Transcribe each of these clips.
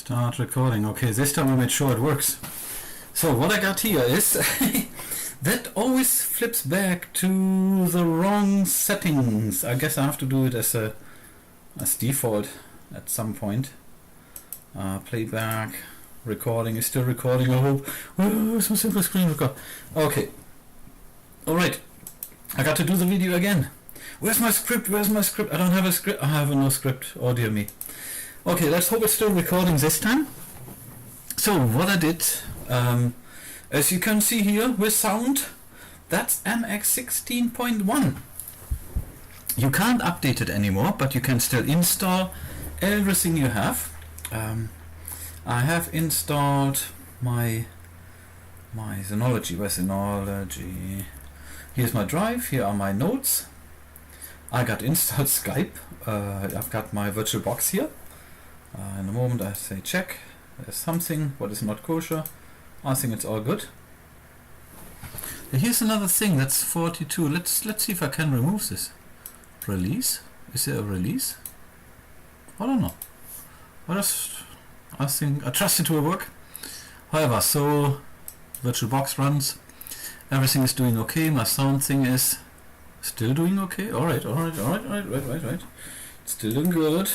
Start recording. Okay, this time I made sure it works. So what I got here is that always flips back to the wrong settings. I guess I have to do it as default at some point. Playback, recording is still recording. I hope. Oh, some simple screen record. Okay. All right. I got to do the video again. Where's my script? Where's my script? I don't have a script. I have no script. Oh dear me. Okay, let's hope it's still recording this time. So what I did, as you can see here with sound, that's MX16.1. You can't update it anymore, but you can still install everything you have. I have installed my Synology. Where's Synology? Here's my drive. Here are my notes. I got installed Skype. I've got my virtual box here. In a moment I say check. There's something what is not kosher. I think it's all good. Here's another thing. That's 42. Let's see if I can remove this. Release. Is there a release? I don't know. I trust it will work. However, so VirtualBox runs. Everything is doing okay. My sound thing is still doing okay. Alright. Still doing good.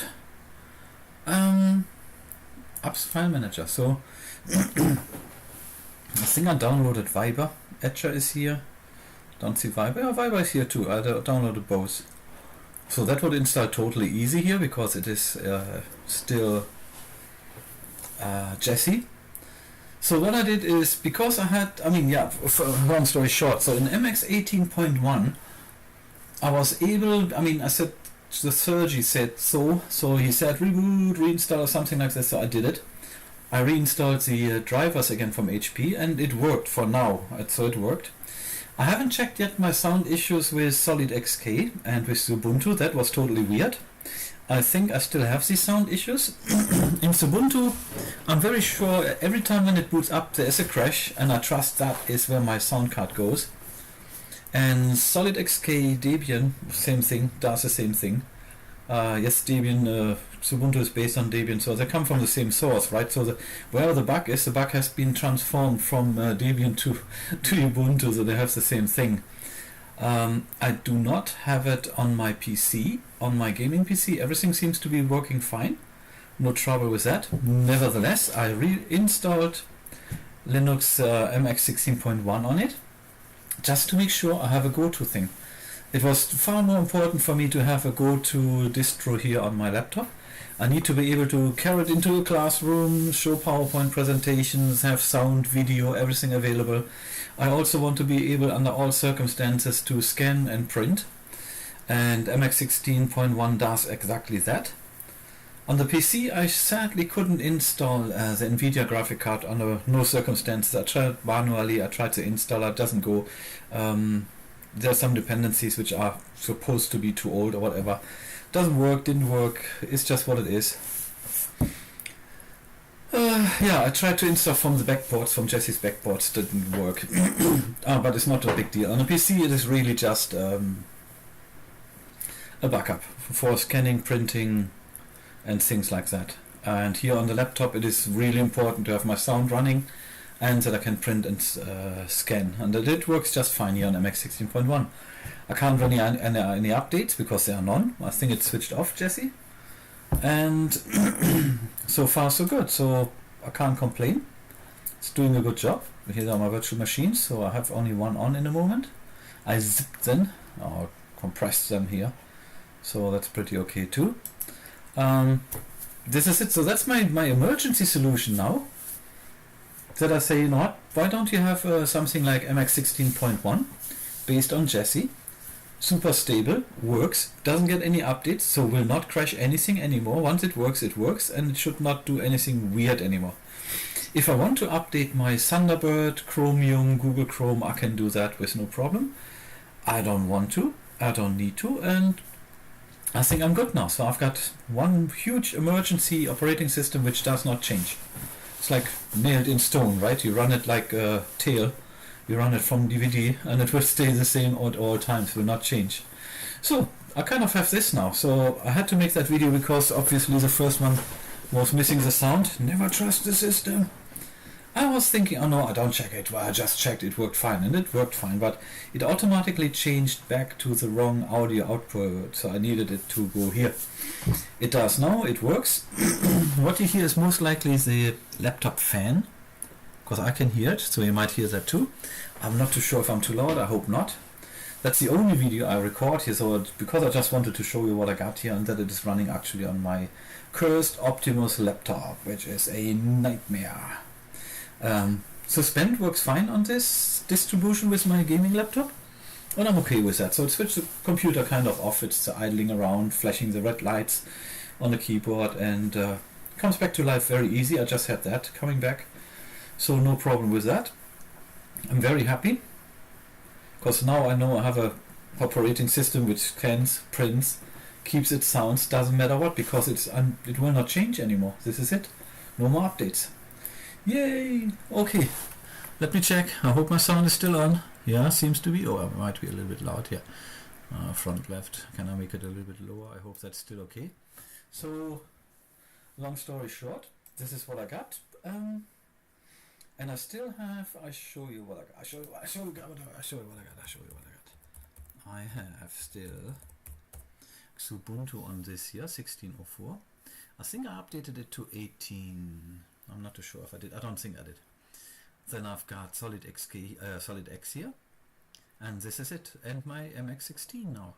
Apps file manager. So I think I downloaded Viber. Etcher is here. Don't see Viber. Oh, Viber is here too. I downloaded both. So that would install totally easy here because it is still Jesse. So what I did is, because I had, long story short, so in MX18.1 I was able, I said, the Sergi said so he said reboot, reinstall or something like that, so I did it. I reinstalled the drivers again from HP and it worked for now, so it worked. I haven't checked yet my sound issues with Solid XK and with Ubuntu. That was totally weird. I think I still have these sound issues. In Ubuntu, I'm very sure every time when it boots up there is a crash, and I trust that is where my sound card goes. And Solid XK Debian, same thing, does the same thing. Yes, Debian, Ubuntu is based on Debian, so they come from the same source, right? So where the bug is, the bug has been transformed from Debian to Ubuntu, so they have the same thing. I do not have it on my PC, on my gaming PC. Everything seems to be working fine. No trouble with that. Nevertheless, I reinstalled Linux MX16.1 on it, just to make sure I have a go-to thing. It was far more important for me to have a go-to distro here on my laptop. I need to be able to carry it into a classroom, show PowerPoint presentations, have sound, video, everything available. I also want to be able, under all circumstances, to scan and print. And MX16.1 does exactly that. On the PC, I sadly couldn't install the NVIDIA graphic card under no circumstances. I tried manually, I tried to install it, doesn't go. There are some dependencies which are supposed to be too old or whatever. Doesn't work, didn't work, it's just what it is. I tried to install from the backports, from Jesse's backports, didn't work. But it's not a big deal. On a PC it is really just a backup for scanning, printing and things like that. And here on the laptop it is really important to have my sound running and that I can print and scan. And it works just fine here on MX16.1. I can't run any updates because there are none. I think it's switched off, Jesse. And so far so good, so I can't complain. It's doing a good job. Here are my virtual machines, so I have only one on in a moment. I zipped them, or compressed them here, so that's pretty okay too. This is it. So that's my emergency solution now. That I say, you know what, why don't you have something like MX16.1 based on Jesse, super stable, works, doesn't get any updates, so will not crash anything anymore. Once it works, and it should not do anything weird anymore. If I want to update my Thunderbird, Chromium, Google Chrome, I can do that with no problem. I don't want to, I don't need to, and I think I'm good now. So I've got one huge emergency operating system which does not change. It's like nailed in stone, right? You run it like a tail. You run it from DVD and it will stay the same at all times, will not change. So I kind of have this now. So I had to make that video because obviously the first one Was missing the sound. Never trust the system. I was thinking, oh no, I don't check it. Well, I just checked, it worked fine, and it worked fine, but it automatically changed back to the wrong audio output, so I needed it to go here. It does now, it works. What you hear is most likely the laptop fan, because I can hear it, so you might hear that too. I'm not too sure if I'm too loud, I hope not. That's the only video I record here, so because I just wanted to show you what I got here, and that it is running actually on my cursed Optimus laptop, which is a nightmare. Suspend works fine on this distribution with my gaming laptop, and I'm okay with that. So it switched the computer kind of off, it's idling around, flashing the red lights on the keyboard, and comes back to life very easy. I just had that coming back, so no problem with that. I'm very happy, because now I know I have a operating system which scans, prints, keeps its sounds, doesn't matter what, because it will not change anymore. This is it. No more updates. Yay! Okay, let me check. I hope my sound is still on. Yeah, seems to be. Oh, it might be a little bit loud here. Front left. Can I make it a little bit lower? I hope that's still okay. So, long story short, this is what I got. And I still have. I show you what I got. I show you what I got. I have still Ubuntu on this here, 16.04. I think I updated it to 18. I'm not too sure if I did. I don't think I did. Then I've got Solid X here, and this is it, and my MX16 now.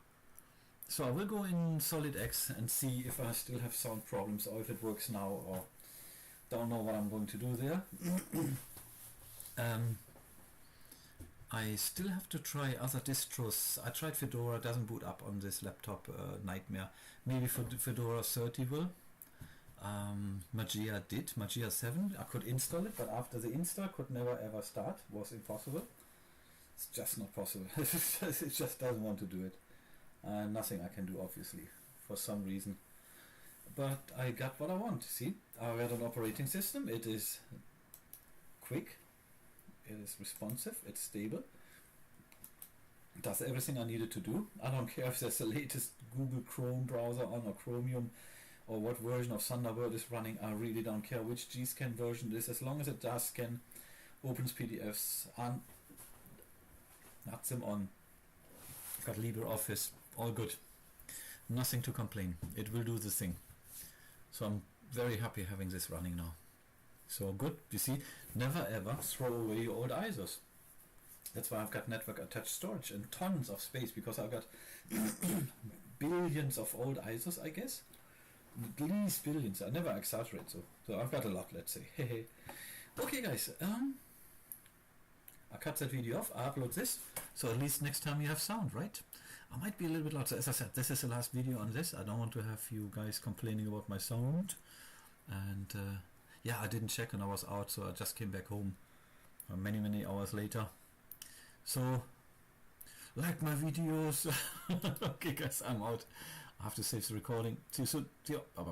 So I will go in Solid X and see if I still have sound problems, or if it works now, or don't know what I'm going to do there. I still have to try other distros. I tried Fedora, doesn't boot up on this laptop, nightmare. Maybe for Fedora 30 will. Mageia did, Mageia 7, I could install it, but after the install could never ever start, was impossible. It's just not possible. It just doesn't want to do it. Nothing I can do, obviously, for some reason. But I got what I want. See, I got an operating system. It is quick, it is responsive, it's stable, it does everything I needed to do. I don't care if there's the latest Google Chrome browser on, or Chromium, or what version of Thunderbird is running. I really don't care which G-Scan version it is, as long as it does scan, opens PDFs, and nuts them on. Got LibreOffice, all good. Nothing to complain. It will do the thing. So I'm very happy having this running now. So good, you see, never ever throw away your old ISOs. That's why I've got network attached storage and tons of space, because I've got billions of old ISOs, I guess. At least billions. I never exaggerate, so I've got a lot, let's say. Okay guys, I cut that video off, I upload this, so at least next time you have sound, right? I might be a little bit loud, so as I said, this is the last video on this. I don't want to have you guys complaining about my sound. And yeah, I didn't check and I was out, so I just came back home many hours later. So, like my videos. Okay guys, I'm out. I have to save the recording. See you soon. See you. Bye.